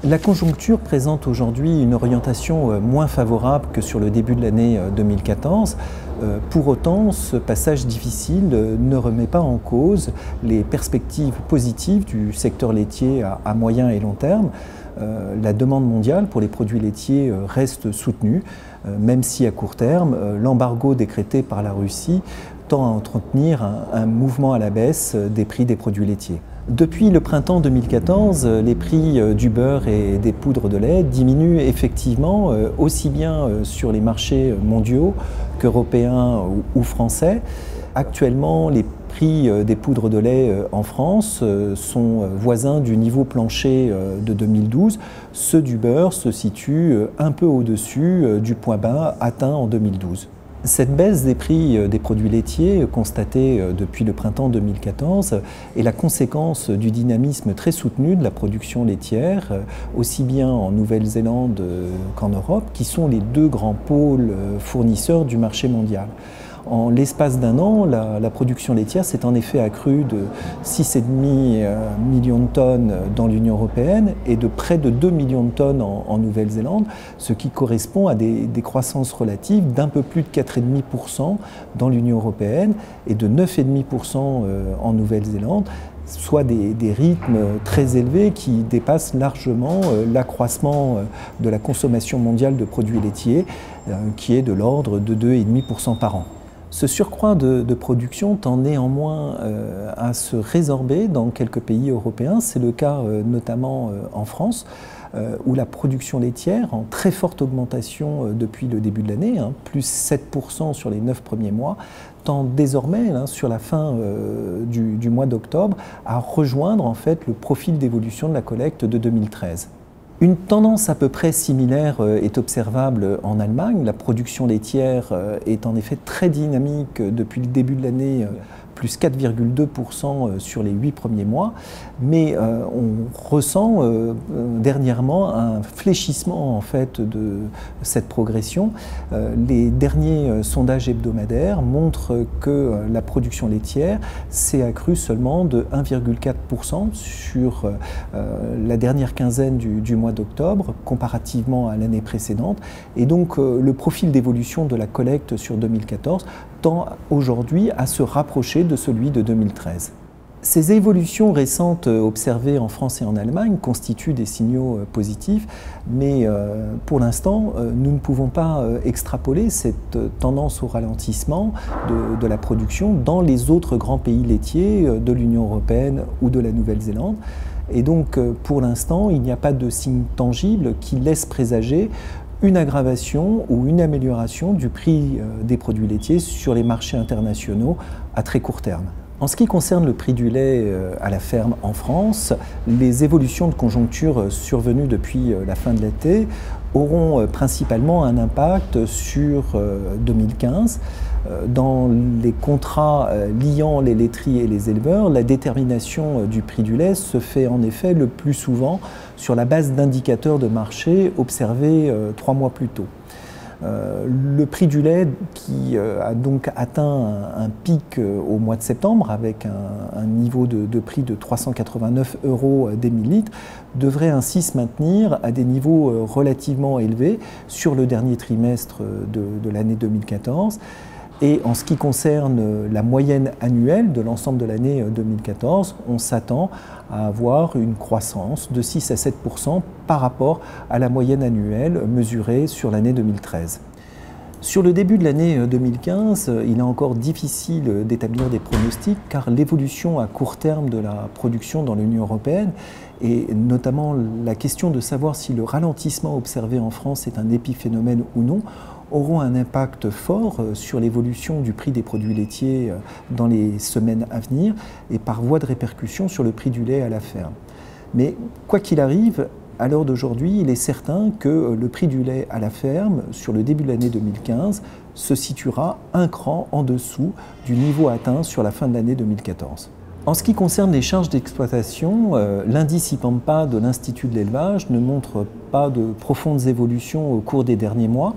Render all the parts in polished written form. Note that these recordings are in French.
La conjoncture présente aujourd'hui une orientation moins favorable que sur le début de l'année 2014. Pour autant, ce passage difficile ne remet pas en cause les perspectives positives du secteur laitier à moyen et long terme. La demande mondiale pour les produits laitiers reste soutenue, même si à court terme, l'embargo décrété par la Russie tend à entretenir un mouvement à la baisse des prix des produits laitiers. Depuis le printemps 2014, les prix du beurre et des poudres de lait diminuent effectivement aussi bien sur les marchés mondiaux qu'européens ou français. Actuellement, les prix des poudres de lait en France sont voisins du niveau plancher de 2012. Ceux du beurre se situent un peu au-dessus du point bas atteint en 2012. Cette baisse des prix des produits laitiers constatée depuis le printemps 2014 est la conséquence du dynamisme très soutenu de la production laitière, aussi bien en Nouvelle-Zélande qu'en Europe, qui sont les deux grands pôles fournisseurs du marché mondial. En l'espace d'un an, la production laitière s'est en effet accrue de 6,5 millions de tonnes dans l'Union européenne et de près de 2 millions de tonnes en Nouvelle-Zélande, ce qui correspond à des croissances relatives d'un peu plus de 4,5% dans l'Union européenne et de 9,5% en Nouvelle-Zélande, soit des rythmes très élevés qui dépassent largement l'accroissement de la consommation mondiale de produits laitiers, qui est de l'ordre de 2,5% par an. Ce surcroît de production tend néanmoins à se résorber dans quelques pays européens. C'est le cas notamment en France, où la production laitière, en très forte augmentation depuis le début de l'année, plus 7% sur les 9 premiers mois, tend désormais, sur la fin du mois d'octobre, à rejoindre en fait le profil d'évolution de la collecte de 2013. Une tendance à peu près similaire est observable en Allemagne. La production laitière est en effet très dynamique depuis le début de l'année, plus 4,2% sur les 8 premiers mois, mais on ressent dernièrement un fléchissement en fait de cette progression. Les derniers sondages hebdomadaires montrent que la production laitière s'est accrue seulement de 1,4% sur la dernière quinzaine du mois d'octobre, comparativement à l'année précédente, et donc le profil d'évolution de la collecte sur 2014 tend aujourd'hui à se rapprocher de celui de 2013. Ces évolutions récentes observées en France et en Allemagne constituent des signaux positifs, mais pour l'instant, nous ne pouvons pas extrapoler cette tendance au ralentissement de la production dans les autres grands pays laitiers de l'Union européenne ou de la Nouvelle-Zélande. Et donc, pour l'instant, il n'y a pas de signe tangible qui laisse présager une aggravation ou une amélioration du prix des produits laitiers sur les marchés internationaux à très court terme. En ce qui concerne le prix du lait à la ferme en France, les évolutions de conjoncture survenues depuis la fin de l'été auront principalement un impact sur 2015. Dans les contrats liant les laiteries et les éleveurs, la détermination du prix du lait se fait en effet le plus souvent sur la base d'indicateurs de marché observés 3 mois plus tôt. Le prix du lait qui a donc atteint un pic au mois de septembre avec un niveau de prix de 389 € des millilitres devrait ainsi se maintenir à des niveaux relativement élevés sur le dernier trimestre de l'année 2014. Et en ce qui concerne la moyenne annuelle de l'ensemble de l'année 2014, on s'attend à avoir une croissance de 6 à 7% par rapport à la moyenne annuelle mesurée sur l'année 2013. Sur le début de l'année 2015, il est encore difficile d'établir des pronostics car l'évolution à court terme de la production dans l'Union européenne et notamment la question de savoir si le ralentissement observé en France est un épiphénomène ou non auront un impact fort sur l'évolution du prix des produits laitiers dans les semaines à venir et par voie de répercussion sur le prix du lait à la ferme. Mais quoi qu'il arrive, à l'heure d'aujourd'hui, il est certain que le prix du lait à la ferme sur le début de l'année 2015 se situera un cran en dessous du niveau atteint sur la fin de l'année 2014. En ce qui concerne les charges d'exploitation, l'indice IPAMPA de l'Institut de l'élevage ne montre pas de profondes évolutions au cours des derniers mois.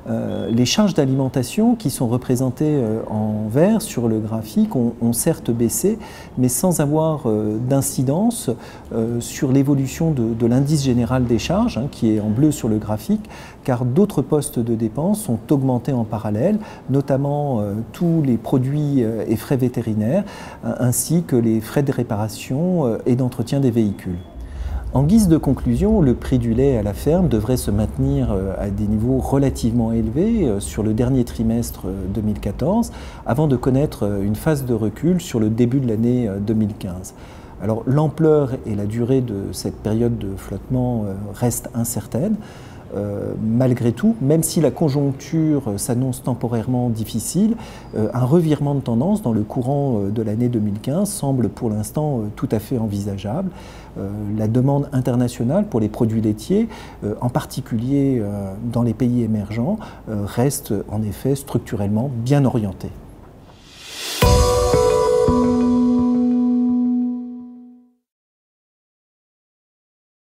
Les charges d'alimentation qui sont représentées en vert sur le graphique ont certes baissé, mais sans avoir d'incidence sur l'évolution de l'indice général des charges, qui est en bleu sur le graphique, car d'autres postes de dépenses sont augmentés en parallèle, notamment tous les produits et frais vétérinaires, ainsi que les frais de réparation et d'entretien des véhicules. En guise de conclusion, le prix du lait à la ferme devrait se maintenir à des niveaux relativement élevés sur le dernier trimestre 2014, avant de connaître une phase de recul sur le début de l'année 2015. Alors l'ampleur et la durée de cette période de flottement restent incertaines. Malgré tout, même si la conjoncture s'annonce temporairement difficile, un revirement de tendance dans le courant de l'année 2015 semble pour l'instant tout à fait envisageable. La demande internationale pour les produits laitiers, en particulier dans les pays émergents, reste en effet structurellement bien orientée.